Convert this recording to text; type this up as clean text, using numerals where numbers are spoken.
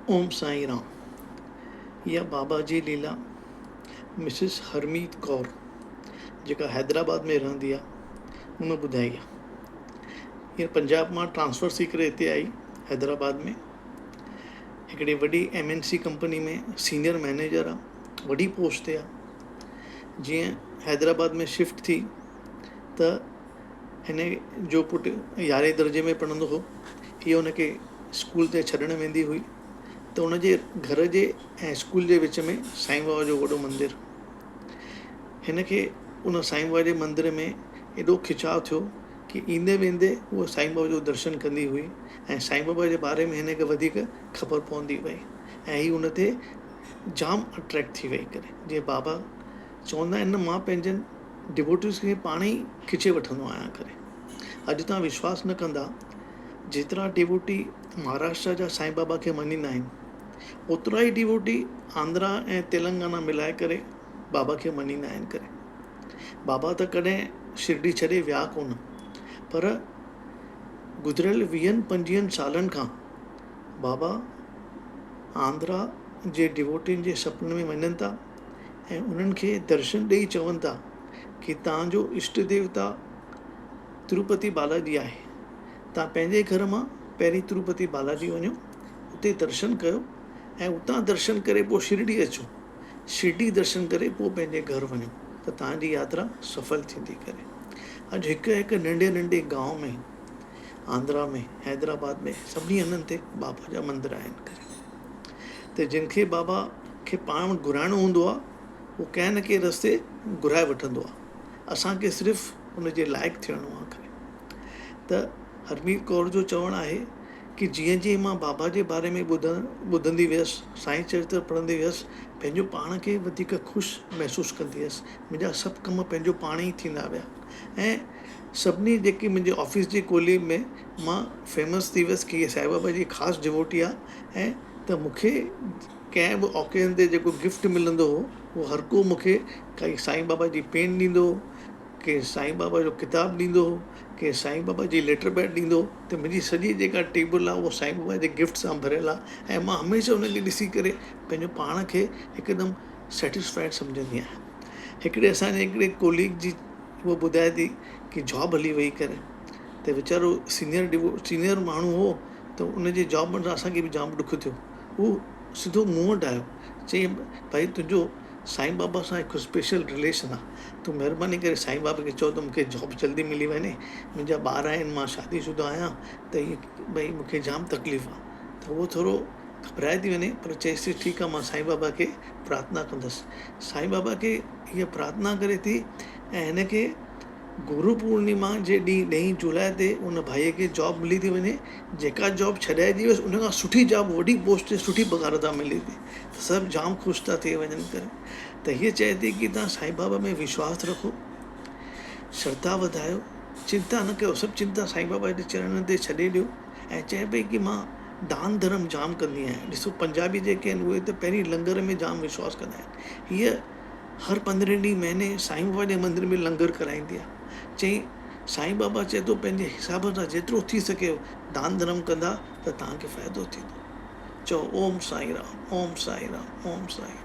ओम साईं राम। इहा बाबा जी लीला मिसिस हरमीत कौर जेका हैदराबाद में रहंदी आहे हुन ॿुधाई आहे। हीअ पंजाब मां ट्रांसफ़र थी करे हिते आई हैदराबाद में। हिकिड़ी वॾी MNC कंपनी में सीनियर मैनेजर आहे, वॾी पोस्ट ते आहे। जीअं हैदराबाद में शिफ्ट थी त हिन जो पुटु 11 दर्जे में पढ़ंदो हो। हीअ हुनखे स्कूल ते छॾणु वेंदी हुई त हुनजे घर जे ऐं स्कूल जे विच में साईं बाबा जो वॾो मंदरु। हिन खे उन साईं बाबा जे मंदर में एॾो खिचाव थियो कि ईंदे वेंदे उहा साईं बाबा जो दर्शन कंदी हुई ऐं साईं बाबा जे बारे में हिनखे वधीक ख़बर पवंदी वई ऐं हीअ उन ते जाम अट्रैक्ट थी वई करे। जीअं बाबा चवंदा आहिनि न, मां पंहिंजनि डिवोटीज़ खे पाण ई खिचे वठंदो आहियां करे। अॼु तव्हां विश्वास न कंदा, जेतिरा डिवोटी महाराष्ट्र जा साईं बाबा खे मञींदा आहिनि ओतिरा ई डिवोटी आंध्रा ऐं तेलंगाना मिलाए करे बाबा खे मञींदा आहिनि करे। बाबा त कॾहिं शिरडी छॾे विया कोन, पर गुज़िरियल 20-25 सालनि खां बाबा आंध्रा जे डिवोटियुनि जे सपने में वञनि था ऐं उन्हनि खे दर्शन ॾेई चवनि था कि तव्हांजो इष्ट देवता तिरुपति बालाजी आहे। तव्हां पंहिंजे घर मां पहिरीं तिरुपति बालाजी वञो, उते दर्शन कयो ऐं उतां दर्शन करे पोइ शिरडी अचो। शिरडी दर्शन करे पोइ पंहिंजे घर वञो त तव्हांजी यात्रा सफल थींदी करे। अॼु हिकु नंढे नंढे गांव में, आंध्रा में, हैदराबाद में सभिनी हंधनि ते बाबा जा मंदर आहिनि करे। त जिन खे बाबा खे पाण वटि घुराइणो हूंदो आहे उहो कंहिं न कंहिं रस्ते घुराए वठंदो आहे। असांखे सिर्फ़ु उनजे लाइक़ु थियणो आहे करे। त हरमीत कौर जो चवणु आहे कि जीअं जीअं मां बाबा जे बारे में ॿुधंदी वियसि, साईं चरित्र पढ़ंदी वियसि, पंहिंजो पाण खे वधीक ख़ुशि महसूसु कंदी हुअसि। मुंहिंजा सभु कम पंहिंजो पाण ई थींदा विया ऐं सभिनी जेके मुंहिंजे ऑफिस जे कोलीग में मां फेमस थी वियसि कि हीअ साईं बाबा जी ख़ासि डिवोटी आहे। ऐं त मूंखे कंहिं बि ओकेज़न ते जेको गिफ्ट मिलंदो हो उहो हर को मूंखे काई साईं बाबा जी पेन ॾींदो, के साईं बाबा जो किताबु ॾींदो, के साईं बाबा जी लेटर पैड ॾींदो। त मुंहिंजी सॼी जेका टेबल आहे उहा साईं बाबा जे गिफ्ट सां भरियलु आहे ऐं मां हमेशह उनखे ॾिसी करे पंहिंजो पाण खे हिकदमि सेटिस्फाइड सम्झंदी आहियां। हिकिड़े असांजे हिकिड़े कोलीग जी उहा ॿुधाए थी कि जॉब हली वई करे, त वीचारो सीनियर माण्हू हो, त उनजे जॉब में असांखे बि जाम ॾुख थियो। उहो सिधो मूं वटि आयो, चई भाई तुंहिंजो साईं बाबा सां हिकु स्पेशल रिलेशन आहे, तूं महिरबानी करे साईं बाबा खे चओ त मूंखे जॉब जल्दी मिली वञे। मुंहिंजा ॿार आहिनि, मां शादीशुदा आहियां, त हीअ भई मूंखे जाम तकलीफ़ आहे। त उहो थोरो घबराए थी वञे, पर चएसि ठीकु आहे, मां साईं बाबा खे प्रार्थना कंदसि। साईं बाबा खे हीअ प्रार्थना करे थी ऐं हिनखे गुरु पूर्णिमा जे ॾींहुं 9 जुलाई ते उन भाईअ खे जॉब मिली थी वञे। जेका जॉब छॾाइजी वियसि उन खां सुठी जॉब, वॾी पोस्ट ते सुठी पघार था मिले थी। त सभु जाम ख़ुशि था थी वञनि करे। त हीअ चए थी कि तव्हां साईं बाबा में विश्वास रखो, श्रद्धा वधायो, चिंता न कयो, सभु चिंता साईं बाबा जे चरणनि ते छॾे ॾियो। ऐं चए पई कि मां दान धर्म जाम कंदी आहियां। ॾिसो पंजाबी जेके आहिनि उहे त पहिरीं लंगर में जाम विश्वास कंदा आहिनि। हीअ हर 15 ॾींहं महीने साईं बाबा जे मंदर में लंगर कराईंदी आहे। चई साईं बाबा चए थो पंहिंजे हिसाब सां जेतिरो थी सघे दान धर्म कंदा त तव्हांखे फ़ाइदो थींदो। चओ ओम साईं राम, ओम साईं राम, ओम साईं राम।